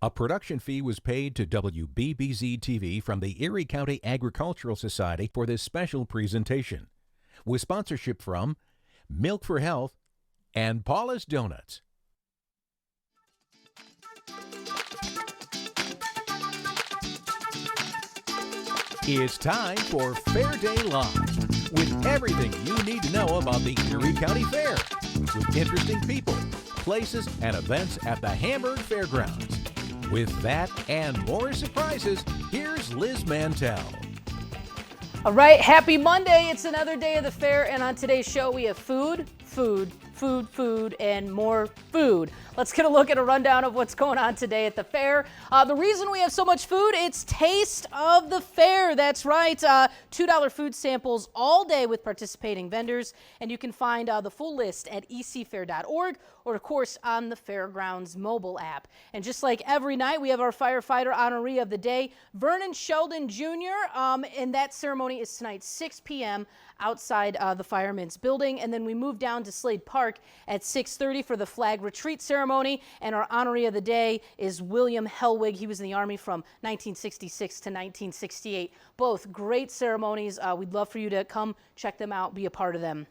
A production fee was paid to WBBZ-TV from the Erie County Agricultural Society for this special presentation, with sponsorship from Milk for Health and Paula's Donuts. It's time for Fair Day Live, with everything you need to know about the Erie County Fair, with interesting people, places, and events at the Hamburg Fairgrounds. With that and more surprises, here's Liz Mantell. All right, happy Monday. It's another day of the fair, and on today's show we have food, and more food. Let's get a look at a rundown of what's going on today at the fair. The reason we have so much food, it's Taste of the Fair. That's right, $2 food samples all day with participating vendors, and you can find the full list at ecfair.org or, of course, on the Fairgrounds mobile app. And just like every night, we have our firefighter honoree of the day, Vernon Sheldon Jr., and that ceremony is tonight, 6 p.m. outside the Fireman's Building, and then we move down to Slade Park at 6:30 for the flag retreat ceremony, and our honoree of the day is William Hellwig. He was in the Army from 1966 to 1968. Both great ceremonies. We'd love for you to come check them out, be a part of them.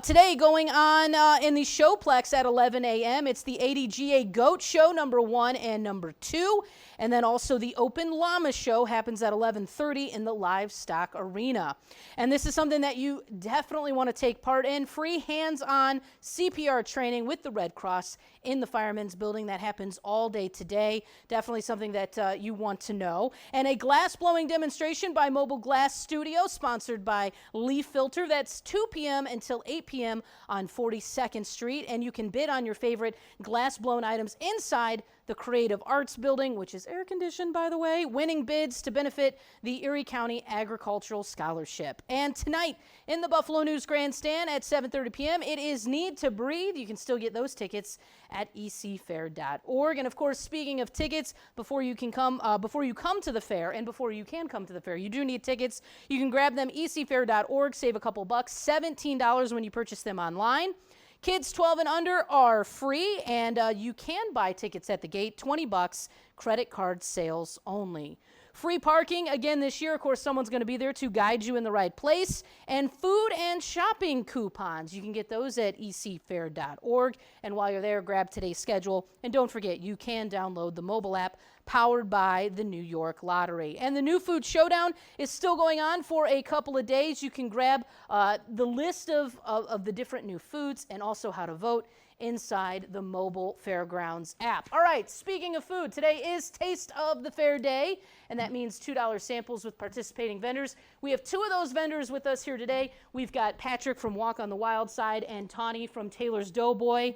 Today, going on in the Showplex at 11 a.m., it's the ADGA Goat Show, number 1 and number 2. And then also the Open Llama Show happens at 11:30 in the Livestock Arena. And this is something that you definitely want to take part in. Free hands-on CPR training with the Red Cross in the Fireman's Building. That happens all day today. Definitely something that you want to know. And a glass blowing demonstration by Mobile Glass Studio, sponsored by Leaf Filter. That's 2 p.m. until 8 p.m. on 42nd Street. And you can bid on your favorite glass blown items inside the Creative Arts Building, which is air-conditioned, by the way, winning bids to benefit the Erie County Agricultural Scholarship. And tonight, in the Buffalo News Grandstand at 7:30 p.m., it is Need to Breathe. You can still get those tickets at ecfair.org. And of course, speaking of tickets, before you come to the fair, and before you can come to the fair, you do need tickets. You can grab them ecfair.org, save a couple bucks, $17 when you purchase them online. Kids 12 and under are free, and you can buy tickets at the gate, $20, credit card sales only. Free parking again this year. Of course, someone's going to be there to guide you in the right place. And food and shopping coupons. You can get those at ecfair.org. And while you're there, grab today's schedule. And don't forget, you can download the mobile app powered by the New York Lottery. And the New Food Showdown is still going on for a couple of days. You can grab the list of the different new foods and also how to vote inside the mobile Fairgrounds app. All right, speaking of food, today is Taste of the Fair Day, and that means $2 samples with participating vendors. We have 2 of those vendors with us here today. We've got Patrick from Walk on the Wild Side and Tawny from Taylor's Doughboy.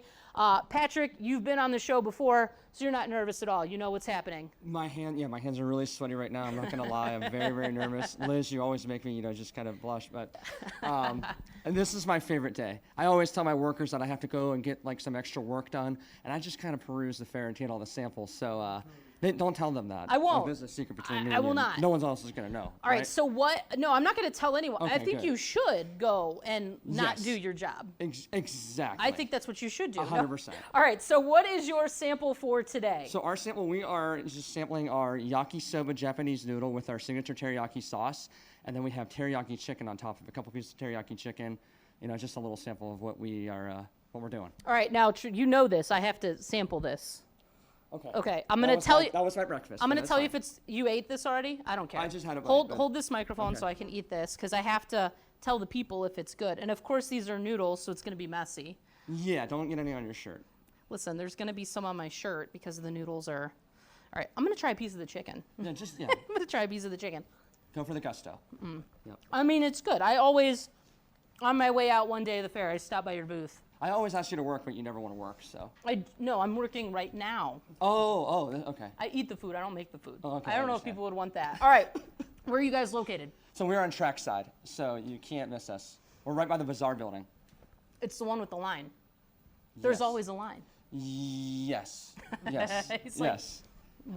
Patrick, you've been on the show before, so you're not nervous at all. You know what's happening. My hands are really sweaty right now. I'm not going to lie. I'm very, very nervous. Liz, you always make me, just kind of blush. But and this is my favorite day. I always tell my workers that I have to go and get like some extra work done, and I just kind of peruse the fair and get all the samples. So don't tell them that. I won't. This is a secret between me and you. I will not. No one else is going to know. All right, so what? No, I'm not going to tell anyone. Okay, I think good. you should go and not Yes. do your job. Exactly. I think that's what you should do. 100%. All right, so what is your sample for today? So our sample, we are just sampling our yakisoba Japanese noodle with our signature teriyaki sauce, and then we have teriyaki chicken on top of it, a couple pieces of teriyaki chicken. Just a little sample of what we're doing. All right, now you know this. I have to sample this. Okay, I'm going to tell you. That was my breakfast. I'm going to tell you if you ate this already. I don't care. I just had a bite, Hold this microphone so I can eat this, because I have to tell the people if it's good. And of course, these are noodles, so it's going to be messy. Yeah, don't get any on your shirt. Listen, there's going to be some on my shirt because the noodles are. All right, I'm going to try a piece of the chicken. Yeah, I'm going to try a piece of the chicken. Go for the gusto. Yep. I mean, it's good. I always, on my way out one day of the fair, I stop by your booth. I always ask you to work, but you never want to work, so. No, I'm working right now. Oh, okay. I eat the food. I don't make the food. Oh, okay, I don't know if understand. people would want that. All right, where are you guys located? So we're on trackside, so you can't miss us. We're right by the Bazaar building. It's the one with the line. There's Yes. always a line. Yes. It's like, Yes.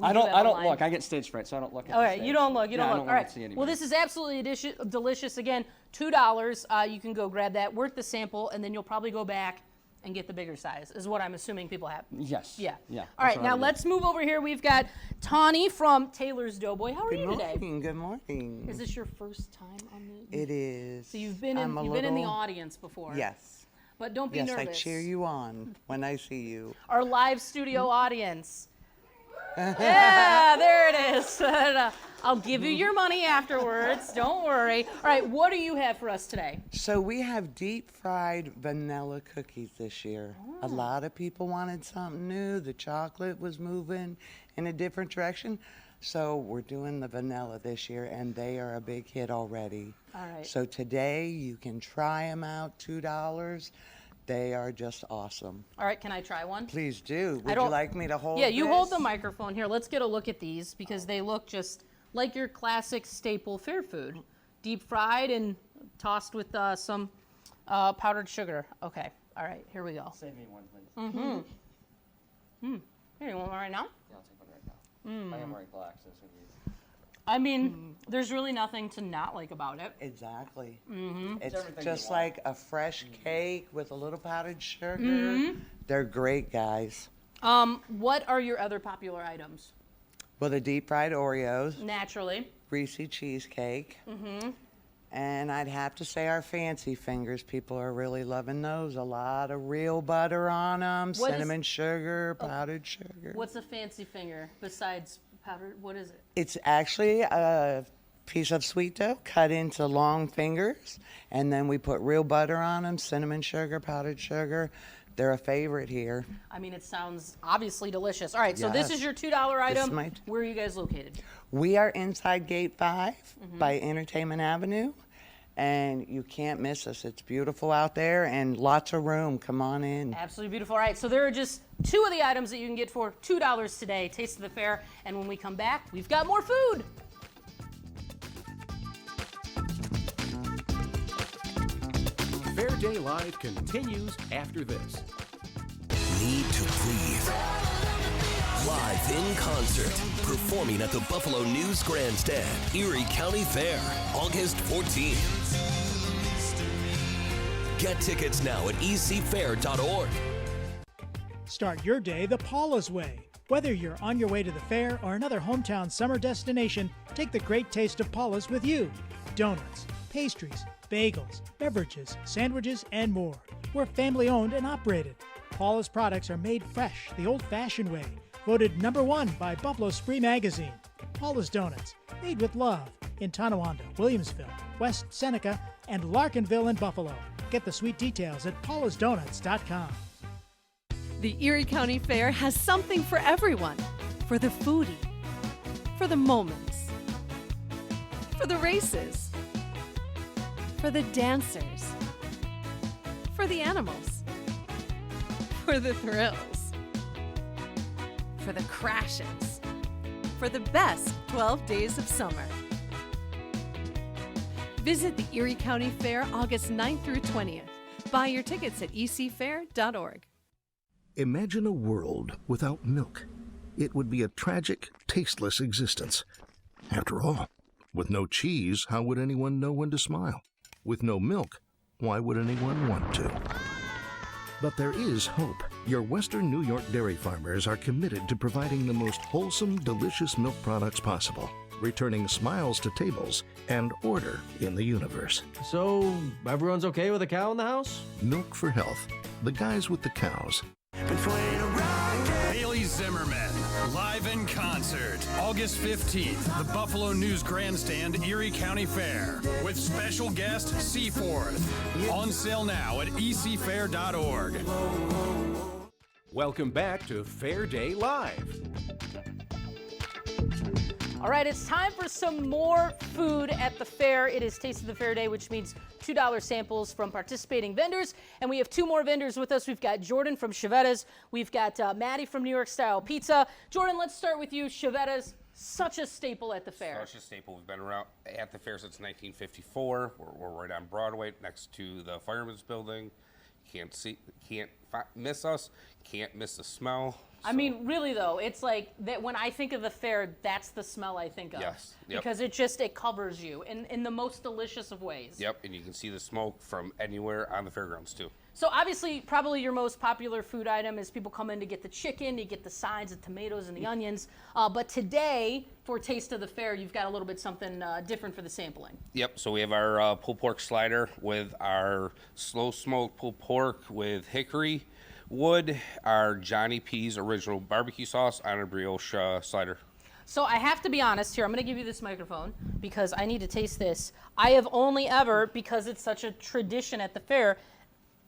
I don't look. I get stage fright, so I don't look at All the right, stage. you don't look. I don't All right. see anybody. Well, this is absolutely delicious. Again, $2. You can go grab that. Worth the sample, and then you'll probably go back and get the bigger size, is what I'm assuming people have. Yes. Yeah. Yeah. All right, now let's move over here. We've got Tawny from Taylor's Doughboy. How are you today? Good morning. Is this your first time on the? It is. So you've been in the audience before. Yes. But don't be Yes, nervous. I cheer you on when I see you. Our live studio audience. Yeah, there it is. I'll give you your money afterwards. Don't worry. All right, what do you have for us today? So we have deep fried vanilla cookies this year. A lot of people wanted something new. The chocolate was moving in a different direction. So we're doing the vanilla this year, and they are a big hit already. All right. So today you can try them out, $2. They are just awesome. All right, can I try one? Please do. Would you like me to hold Yeah, you this? hold the microphone here. Let's get a look at these because they look just like your classic staple fair food. Deep fried and tossed with some powdered sugar. Okay, all right, here we go. Save me one, please. Here, you want one right now? Yeah, I'll take one right now. I am wearing black, so it's gonna be. I mean, there's really nothing to not like about it. Exactly. It's It's everything just you want. like a fresh cake with a little powdered sugar. They're great, guys. What are your other popular items? Well, the deep fried Oreos, Naturally. Reese cheesecake, and I'd have to say our fancy fingers. People are really loving those. A lot of real butter on them, What is- cinnamon sugar, powdered sugar. What's a fancy finger besides powdered? What is it? It's actually a piece of sweet dough cut into long fingers, and then we put real butter on them, cinnamon sugar, powdered sugar. They're a favorite here. I mean, it sounds obviously delicious. All right, so this Yes. is your $2 item. my- Where are you guys located? We are inside Gate 5 by Entertainment Avenue, and you can't miss us. It's beautiful out there and lots of room. Come on in. Absolutely beautiful. All right, so there are just two of the items that you can get for $2 today. Taste of the Fair. And when we come back, we've got more food. Fair Day Live continues after this. Need to breathe. Live in concert, performing at the Buffalo News Grandstand, Erie County Fair, August 14th. Get tickets now at ecfair.org. Start your day the Paula's way. Whether you're on your way to the fair or another hometown summer destination, take the great taste of Paula's with you. Donuts, pastries, bagels, beverages, sandwiches, and more. We're family owned and operated. Paula's products are made fresh, the old-fashioned way. Voted #1 by Buffalo Spree Magazine. Paula's Donuts, made with love in Tonawanda, Williamsville, West Seneca, and Larkinville in Buffalo. Get the sweet details at paulasdonuts.com. The Erie County Fair has something for everyone. For the foodie, for the moments, for the races, for the dancers, for the animals, for the thrills, for the crashes, for the best 12 days of summer. Visit the Erie County Fair August 9th through 20th. Buy your tickets at ecfair.org. Imagine a world without milk. It would be a tragic, tasteless existence. After all, with no cheese, how would anyone know when to smile? With no milk, why would anyone want to? But there is hope. Your Western New York dairy farmers are committed to providing the most wholesome, delicious milk products possible, returning smiles to tables and order in the universe. So, everyone's okay with a cow in the house? Milk for Health. The guys with the cows. Bailey Zimmerman, live in concert, August 15th, the Buffalo News Grandstand, Erie County Fair, with special guest Seaforth. On sale now at ecfair.org. Welcome back to Fair Day Live. All right, it's time for some more food at the fair. It is Taste of the Fair Day, which means $2 samples from participating vendors. And we have two more vendors with us. We've got Jordan from Chivetta's. We've got Maddie from New York Style Pizza. Jordan, let's start with you. Chivetta's, such a staple at the fair. Such a staple. We've been around at the fair since 1954. We're right on Broadway, next to the Fireman's Building. Can't miss us. Can't miss the smell. I mean, really though, it's like that when I think of the fair, that's the smell I think of. Yes. Yep. Because it covers you in the most delicious of ways. Yep, and you can see the smoke from anywhere on the fairgrounds too. So obviously, probably your most popular food item is people come in to get the chicken, you get the sides, the tomatoes, and the onions. But today, for Taste of the Fair, you've got a little bit something different for the sampling. Yep, so we have our pulled pork slider with our slow smoked pulled pork with hickory wood, our Johnny P's original barbecue sauce on a brioche slider. So I have to be honest here. I'm going to give you this microphone because I need to taste this. I have only ever, because it's such a tradition at the fair,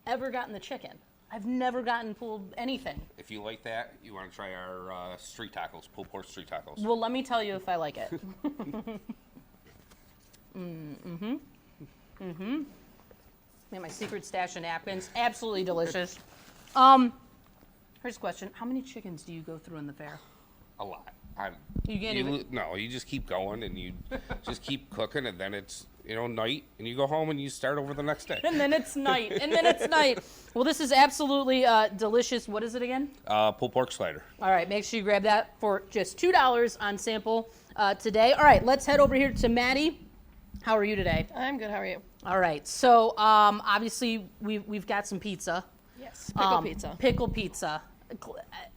ever gotten the chicken. I've never gotten pulled anything. If you like that, you want to try our street tacos, pulled pork street tacos. Well, let me tell you if I like it. Man, my secret stash of napkins, absolutely delicious. Here's a question: how many chickens do you go through in the fair? A lot. You can't even. No, you just keep going and you just keep cooking, and then it's night, and you go home and you start over the next day. And then it's night. And then it's night. Well, this is absolutely delicious. What is it again? Pulled pork slider. All right, make sure you grab that for just $2 on sample today. All right, let's head over here to Maddie. How are you today? I'm good. How are you? All right. So obviously we've got some pizza. Yes. Pickle pizza. Pickle pizza.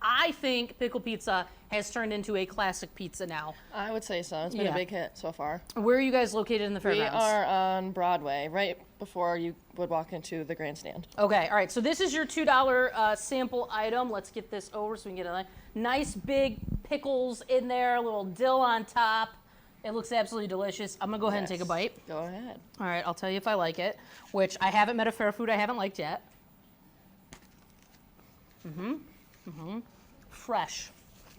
I think pickle pizza has turned into a classic pizza now. I would say so. It's been a big hit so far. Where are you guys located in the fairgrounds? We are on Broadway, right before you would walk into the grandstand. Okay, all right. So this is your $2 sample item. Let's get this over so we can get a nice big pickles in there, a little dill on top. It looks absolutely delicious. I'm going to go ahead and take a bite. Go ahead. All right, I'll tell you if I like it, which I haven't met a fair food I haven't liked yet. Fresh.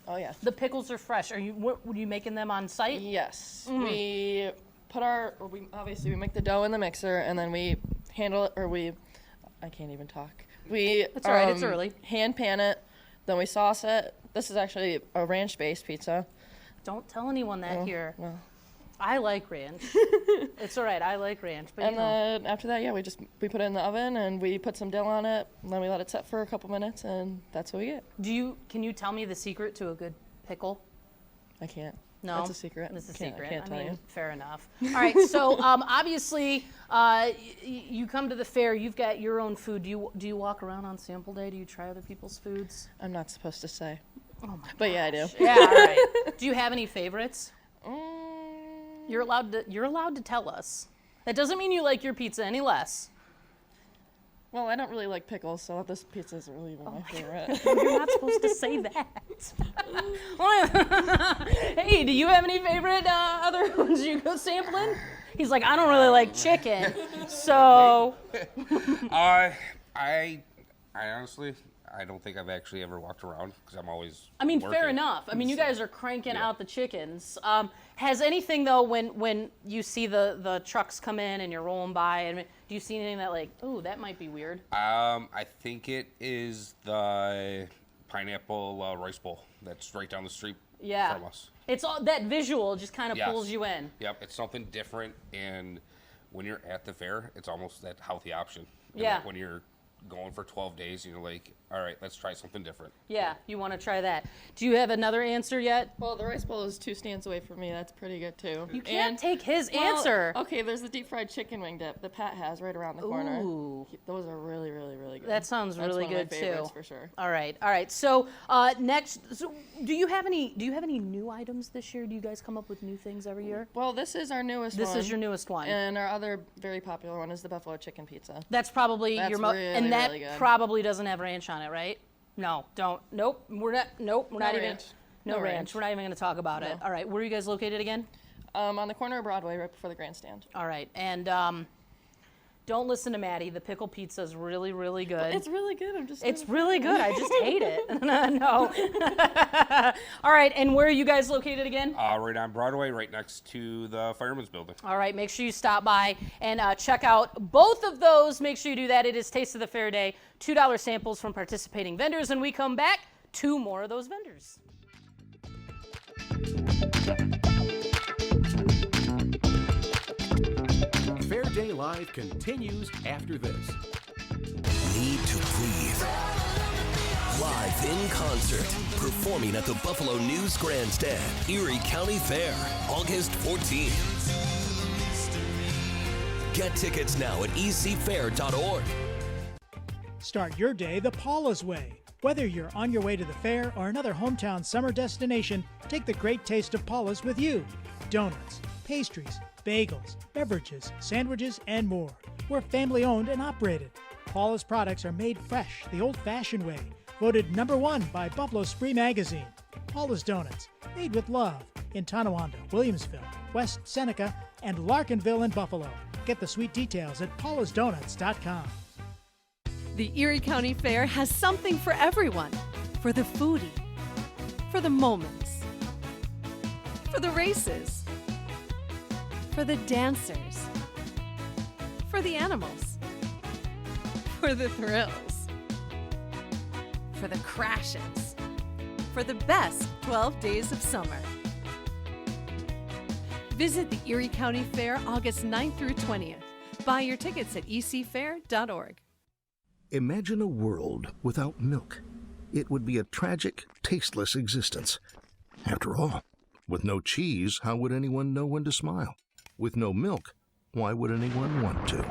Oh yeah. The pickles are fresh. Were you making them on site? Yes. We put obviously we make the dough in the mixer and then we handle it, I can't even talk. It's all right, it's early. Hand pan it, then we sauce it. This is actually a ranch-based pizza. Don't tell anyone that here. No. I like ranch. It's all right, I like ranch. But then after that, we put it in the oven and we put some dill on it, and then we let it set for a couple minutes, and that's what we get. Can you tell me the secret to a good pickle? I can't. No, that's a secret. It's a secret. I can't tell you. Fair enough. All right, so obviously you come to the fair. You've got your own food. Do you walk around on sample day? Do you try other people's foods? I'm not supposed to say. Oh my But yeah, I do. Yeah, all right. Do you have any favorites? You're allowed to tell us. That doesn't mean you like your pizza any less. Well, I don't really like pickles, so this pizza isn't really even my favorite. You're not supposed to say that. Hey, do you have any favorite other ones you go sampling? He's like, I don't really like chicken, so. I honestly, I don't think I've actually ever walked around because I'm always. working. Fair enough. You guys are cranking out the chickens. Has anything though, when you see the trucks come in and you're rolling by, do you see anything that that might be weird? I think it is the pineapple rice bowl that's right down the street from us. It's all that visual just kind of pulls you in. Yep, it's something different, and when you're at the fair, it's almost that healthy option. And Yeah. when you're going for 12 days, you're like, all right, let's try something different. Yeah, you want to try that. Do you have another answer yet? Well, the rice bowl is 2 stands away from me. That's pretty good too. You can't take his answer. Okay, there's the deep fried chicken wing dip that Pat has right around the corner. Ooh. Those are really, really, really good. That sounds That's really one of good my favorites too. for sure. All right. So next, do you have any new items this year? Do you guys come up with new things every year? Well, this is our newest one. This is your newest one. And our other very popular one is the buffalo chicken pizza. That's probably That's your really, and that really good. probably doesn't have ranch on it, right? No, don't. Nope. We're not even. ranch. No No ranch. ranch. We're not even going to talk about it. All right. Where are you guys located again? On the corner of Broadway, right before the grandstand. All right. And don't listen to Maddie. The pickle pizza is really, really good. It's really good. It's really good. I just hate it. No. All right. And where are you guys located again? Right on Broadway, right next to the Fireman's Building. All right. Make sure you stop by and check out both of those. Make sure you do that. It is Taste of the Fair Day. $2 samples from participating vendors. And we come back, 2 more of those vendors. Fair Day Live continues after this. Need to breathe. Live in concert, performing at the Buffalo News Grandstand, Erie County Fair, August 14th. Get tickets now at ecfair.org. Start your day the Paula's way. Whether you're on your way to the fair or another hometown summer destination, take the great taste of Paula's with you. Donuts, pastries, bagels, beverages, sandwiches, and more. We're family owned and operated. Paula's products are made fresh, the old-fashioned way. Voted #1 by Buffalo Spree Magazine. Paula's Donuts, made with love. In Tonawanda, Williamsville, West Seneca, and Larkinville in Buffalo. Get the sweet details at paulasdonuts.com. The Erie County Fair has something for everyone. For the foodie, for the moments, for the races, for the dancers, for the animals, for the thrills, for the crashes, for the best 12 days of summer. Visit the Erie County Fair August 9th through 20th. Buy your tickets at ecfair.org. Imagine a world without milk. It would be a tragic, tasteless existence. After all, with no cheese, how would anyone know when to smile? With no milk, why would anyone want to?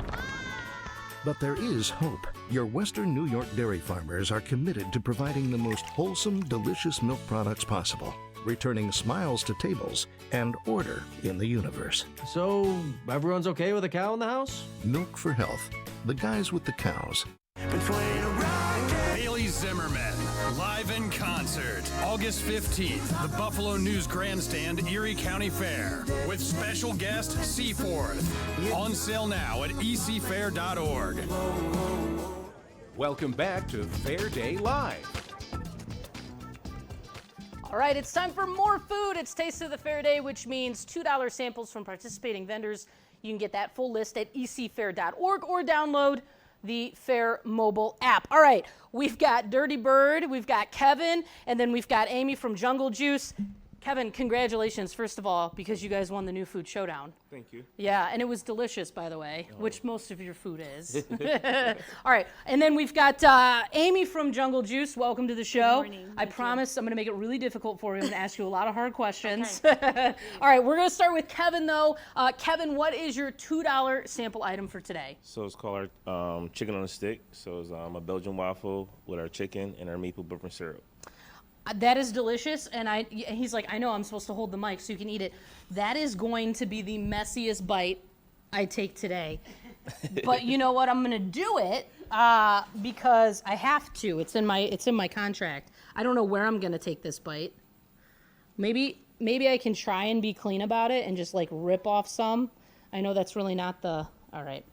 But there is hope. Your Western New York dairy farmers are committed to providing the most wholesome, delicious milk products possible, returning smiles to tables and order in the universe. So, everyone's okay with a cow in the house? Milk for Health. The guys with the cows. Haley Zimmerman, live in concert, August 15th, the Buffalo News Grandstand, Erie County Fair, with special guest Seaforth. On sale now at ecfair.org. Welcome back to Fair Day Live. All right, it's time for more food. It's Taste of the Fair Day, which means $2 samples from participating vendors. You can get that full list at ecfair.org or download the Fair mobile app. All right, we've got Dirty Bird, we've got Kevin, and then we've got Amy from Jungle Juice. Kevin, congratulations, first of all, because you guys won the New Food Showdown. Thank you. Yeah, and it was delicious, by the way, which most of your food is. All right, and then we've got Amy from Jungle Juice. Welcome to the show. Good morning. I promise I'm going to make it really difficult for you. I'm going to ask you a lot of hard questions. Okay. All right, we're going to start with Kevin, though. Kevin, what is your $2 sample item for today? So it's called our chicken on a stick. So it's a Belgian waffle with our chicken and our maple bourbon syrup. That is delicious, and he's like, I know I'm supposed to hold the mic so you can eat it. That is going to be the messiest bite I take today. But you know what? I'm going to do it because I have to. It's in my contract. I don't know where I'm going to take this bite. Maybe I can try and be clean about it and just like rip off some. I know that's really not the. All right.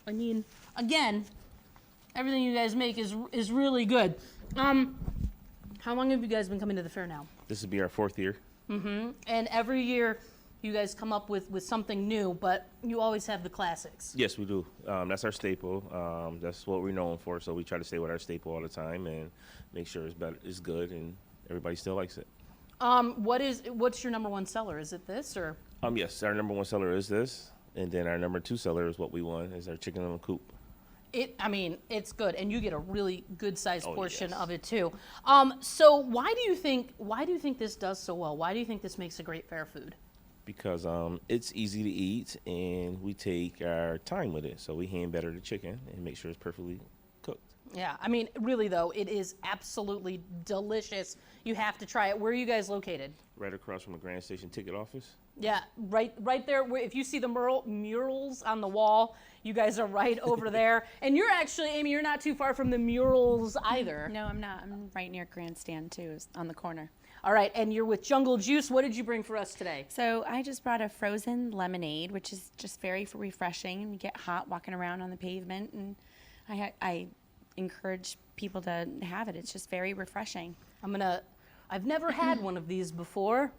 I mean, again. Everything you guys make is really good. How long have you guys been coming to the fair now? This will be our 4th year. Mm-hmm. And every year you guys come up with something new, but you always have the classics. Yes, we do. That's our staple. That's what we're known for. So we try to stay with our staple all the time and make sure it's good, and everybody still likes it. What's your number one seller? Is it this or? Yes, our number one seller is this, and then our number 2 seller is what we won, is our chicken on the coop. It's good, and you get a really good-sized portion yes. of it too. So why do you think this does so well? Why do you think this makes a great fair food? Because it's easy to eat, and we take our time with it. So we hand batter the chicken and make sure it's perfectly cooked. Yeah, I mean, really though, it is absolutely delicious. You have to try it. Where are you guys located? Right across from the Grand Station ticket office. Yeah, right there. If you see the murals on the wall, you guys are right over there. And you're actually, Amy, you're not too far from the murals either. No, I'm not. I'm right near Grandstand too, on the corner. All right, and you're with Jungle Juice. What did you bring for us today? So I just brought a frozen lemonade, which is just very refreshing. And you get hot walking around on the pavement, and I encourage people to have it. It's just very refreshing. I've never had one of these before.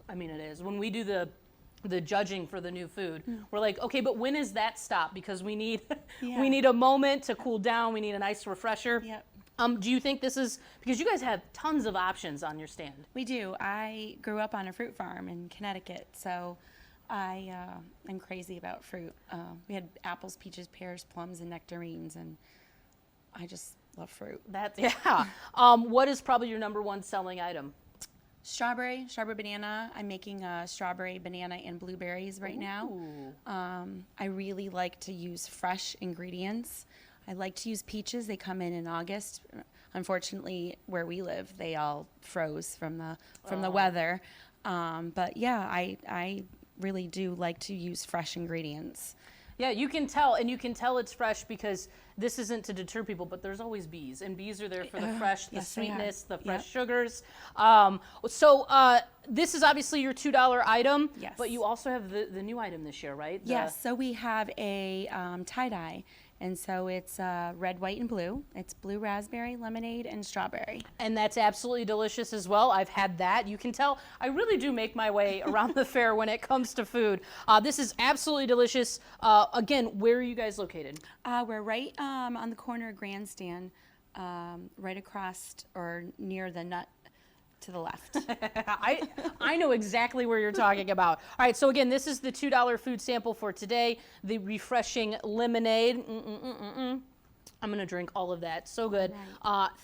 I mean, it is. When we do the judging for the new food, we're like, okay, but when is that stop? Because we need we need a moment to cool down. We need a nice refresher. Yep. Do you think this is, because you guys have tons of options on your stand? We do. I grew up on a fruit farm in Connecticut, so I am crazy about fruit. We had apples, peaches, pears, plums, and nectarines, and I just love fruit. What is probably your number one selling item? Strawberry banana. I'm making strawberry, banana, and blueberries right now. I really like to use fresh ingredients. I like to use peaches. They come in August. Unfortunately, where we live, they all froze from the weather. But yeah, I really do like to use fresh ingredients. Yeah, you can tell, and you can tell it's fresh because this isn't to deter people, but there's always bees, and bees are there for the fresh, the yes, they are. sweetness, the fresh Yep. sugars. So this is obviously your $2 item, Yes. but you also have the new item this year, right? Yes, so we have a tie-dye, and so it's red, white, and blue. It's blue raspberry, lemonade, and strawberry. And that's absolutely delicious as well. I've had that. You can tell I really do make my way around the fair when it comes to food. This is absolutely delicious. Again, where are you guys located? We're right on the corner of Grandstand, right across or near the nut to the left. I know exactly where you're talking about. All right, so again, this is the $2 food sample for today, the refreshing lemonade. I'm going to drink all of that. So good.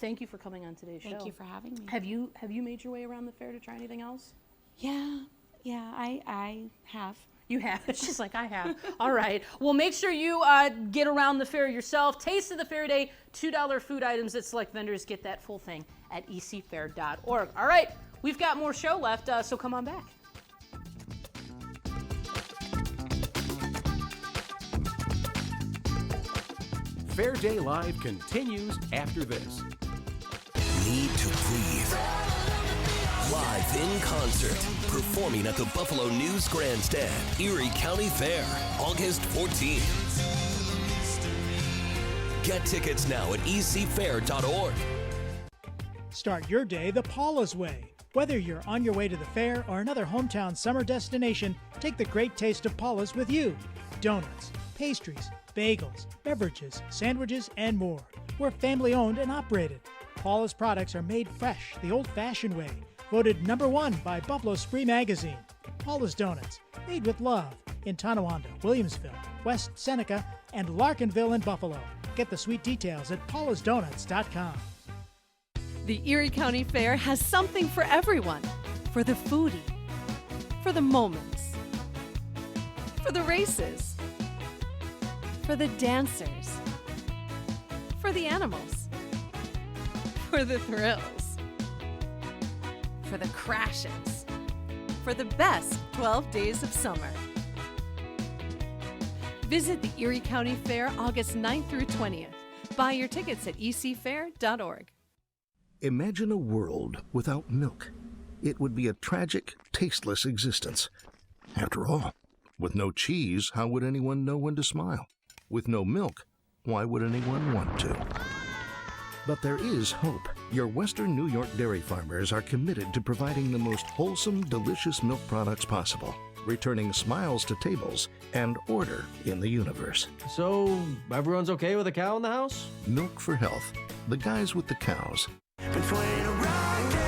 Thank you for coming on today's show. Thank you for having me. Have you made your way around the fair to try anything else? Yeah, I have. You have. She's like, I have. All right. Well, make sure you get around the fair yourself. Taste of the Fair Day, $2 food items at select vendors. Get that full thing at ecfair.org. All right. We've got more show left, so come on back. Fair Day Live continues after this. Need to breathe. Live in concert, performing at the Buffalo News Grandstand, Erie County Fair, August 14th. Get tickets now at ecfair.org. Start your day the Paula's way. Whether you're on your way to the fair or another hometown summer destination, take the great taste of Paula's with you. Donuts, pastries, bagels, beverages, sandwiches, and more. We're family owned and operated. Paula's products are made fresh, the old-fashioned way. Voted #1 by Buffalo Spree Magazine. Paula's Donuts, made with love in Tonawanda, Williamsville, West Seneca, and Larkinville in Buffalo. Get the sweet details at paulasdonuts.com. The Erie County Fair has something for everyone. For the foodie, for the moments, for the races, for the dancers, for the animals, for the thrills, for the crashes, for the best 12 days of summer. Visit the Erie County Fair August 9th through 20th. Buy your tickets at ecfair.org. Imagine a world without milk. It would be a tragic, tasteless existence. After all, with no cheese, how would anyone know when to smile? With no milk, why would anyone want to? But there is hope. Your Western New York dairy farmers are committed to providing the most wholesome, delicious milk products possible, returning smiles to tables and order in the universe. So, everyone's okay with a cow in the house? Milk for Health. The guys with the cows.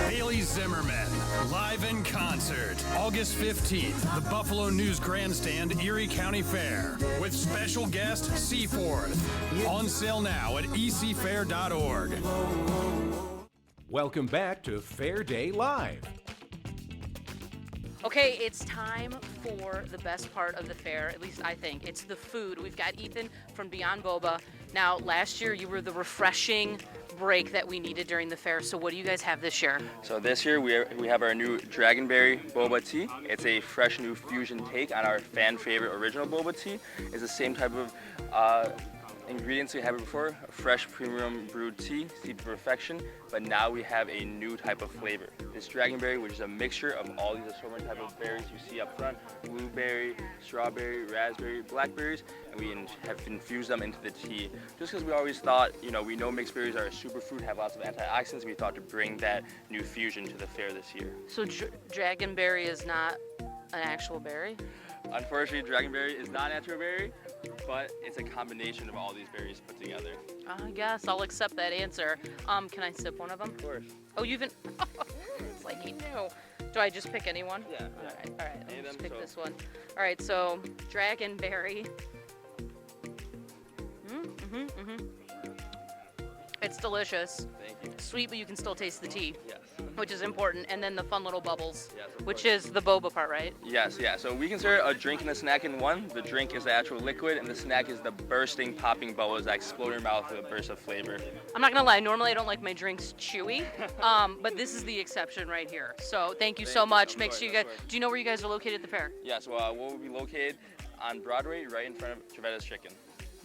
Haley Zimmerman, live in concert, August 15th, the Buffalo News Grandstand, Erie County Fair, with special guest Seaforth. On sale now at ecfair.org. Welcome back to Fair Day Live. Okay, it's time for the best part of the fair, at least I think. It's the food. We've got Ethan from Beyond Boba. Now, last year you were the refreshing break that we needed during the fair, so what do you guys have this year? So this year we have our new Dragonberry Boba Tea. It's a fresh new fusion take on our fan favorite original Boba Tea. It's the same type of ingredients we had before, a fresh premium brewed tea, steeped to perfection, but now we have a new type of flavor. This Dragonberry, which is a mixture of all these assortment type of berries you see up front, blueberry, strawberry, raspberry, blackberries, and we have infused them into the tea. Just because we always thought, we know mixed berries are a superfood, have lots of antioxidants, we thought to bring that new fusion to the fair this year. So Dragonberry is not an actual berry? Unfortunately, Dragonberry is not an actual berry, but it's a combination of all these berries put together. I guess I'll accept that answer. Can I sip one of them? Of course. Oh, you even... It's like he knew. Do I just pick any one? Yeah. All right. I'll just pick this one. All right, so Dragonberry. It's delicious. Thank you. Sweet, but you can still taste the tea. Yes. which is important, and then the fun little bubbles, which is the boba part, right? Yes, yeah. So we consider a drink and a snack in one. The drink is the actual liquid, and the snack is the bursting, popping bubbles that explode in your mouth with a burst of flavor. I'm not gonna lie, normally I don't like my drinks chewy, but this is the exception right here. So thank you so much. Make sure you guys, do you know where you guys are located at the fair? Yes, we'll be located on Broadway, right in front of Chivetta's Chicken.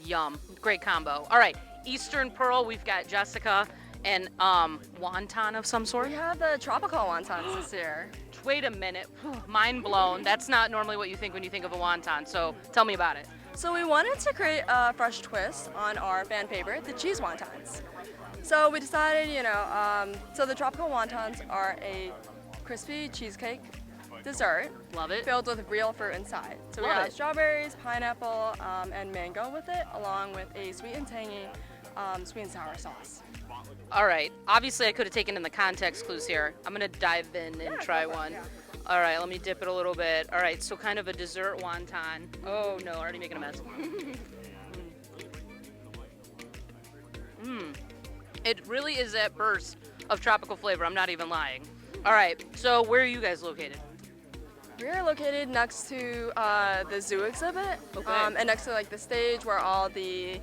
Yum, great combo. All right, Eastern Pearl, we've got Jessica and wonton of some sort. We have the tropical wontons this year. Wait a minute, mind blown. That's not normally what you think when you think of a wonton, so tell me about it. So we wanted to create a fresh twist on our fan favorite, the cheese wontons. So we decided, so the tropical wontons are a crispy cheesecake dessert. Love it. Filled with real fruit inside. So we got strawberries, pineapple, and mango with it, along with a sweet and tangy sweet and sour sauce. All right, obviously I could have taken in the context clues here. I'm gonna dive in and try one. All right, let me dip it a little bit. All right, so kind of a dessert wonton. Oh no, already making a mess. It really is that burst of tropical flavor, I'm not even lying. All right, so where are you guys located? We are located next to the zoo exhibit, and next to the stage where all the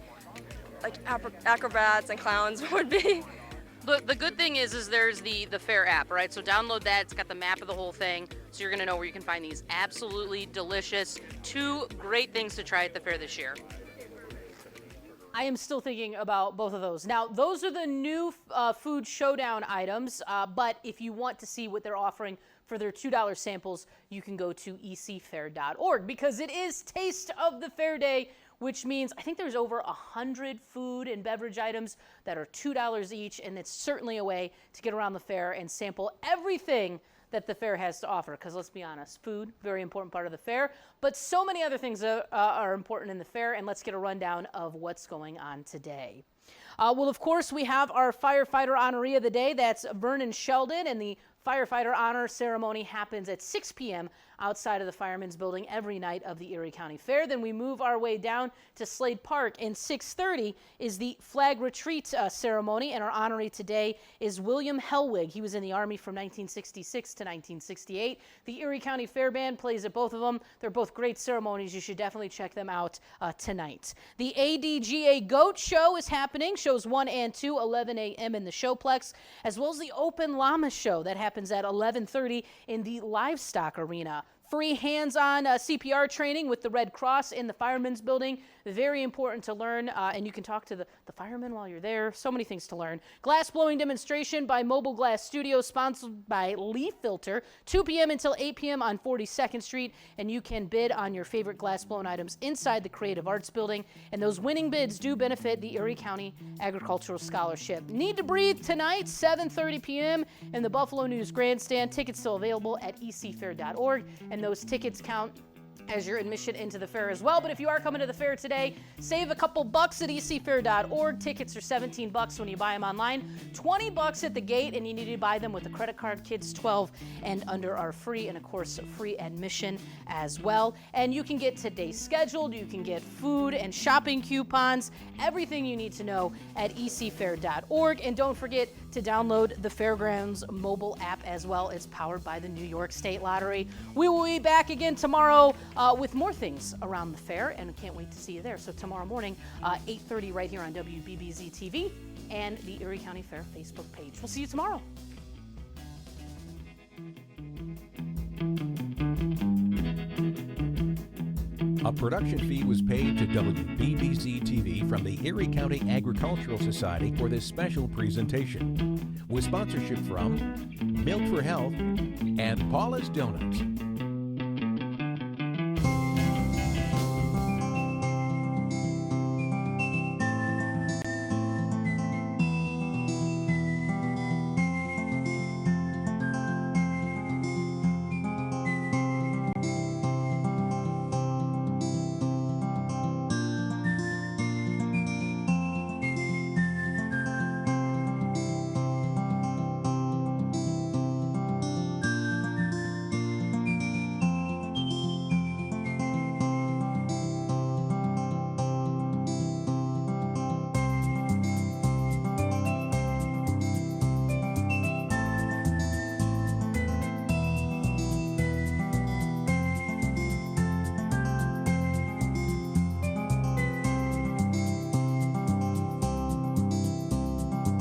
acrobats and clowns would be. The good thing is there's the fair app, right? So download that. It's got the map of the whole thing, so you're gonna know where you can find these absolutely delicious, 2 great things to try at the fair this year. I am still thinking about both of those. Now, those are the new food showdown items, but if you want to see what they're offering for their $2 samples, you can go to ecfair.org because it is Taste of the Fair Day, which means I think there's over 100 food and beverage items that are $2 each, and it's certainly a way to get around the fair and sample everything that the fair has to offer, because let's be honest, food, very important part of the fair, but so many other things are important in the fair, and let's get a rundown of what's going on today. Well, of course, we have our firefighter honoree of the day. That's Vernon Sheldon, and the firefighter honor ceremony happens at 6 p.m. outside of the Fireman's Building every night of the Erie County Fair. Then we move our way down to Slade Park, and 6:30 is the flag retreat ceremony, and our honoree today is William Hellwig. He was in the Army from 1966 to 1968. The Erie County Fair Band plays at both of them. They're both great ceremonies. You should definitely check them out tonight. The ADGA Goat Show is happening, shows 1 and 2, 11 a.m. in the Showplex, as well as the Open Llama Show that happens at 11:30 in the Livestock Arena. Free hands-on CPR training with the Red Cross in the Fireman's Building. Very important to learn, and you can talk to the firemen while you're there. So many things to learn. Glass blowing demonstration by Mobile Glass Studios, sponsored by Leaf Filter, 2 p.m. until 8 p.m. on 42nd Street, and you can bid on your favorite glass blown items inside the Creative Arts Building, and those winning bids do benefit the Erie County Agricultural Scholarship. Need to Breathe tonight, 7:30 p.m. in the Buffalo News Grandstand. Tickets still available at ecfair.org, and those tickets count as your admission into the fair as well. But if you are coming to the fair today, save a couple bucks at ecfair.org. Tickets are $17 when you buy them online, $20 at the gate, and you need to buy them with a credit card. Kids 12 and under are free, and of course free admission as well. And you can get today's scheduled, you can get food and shopping coupons, everything you need to know at ecfair.org. And don't forget to download the Fairgrounds mobile app as well. It's powered by the New York State Lottery. We will be back again tomorrow with more things around the fair, and we can't wait to see you there. So tomorrow morning, 8:30 right here on WBBZ-TV and the Erie County Fair Facebook page. We'll see you tomorrow. A production fee was paid to WBBZ-TV from the Erie County Agricultural Society for this special presentation, with sponsorship from Milk for Health and Paula's Donuts.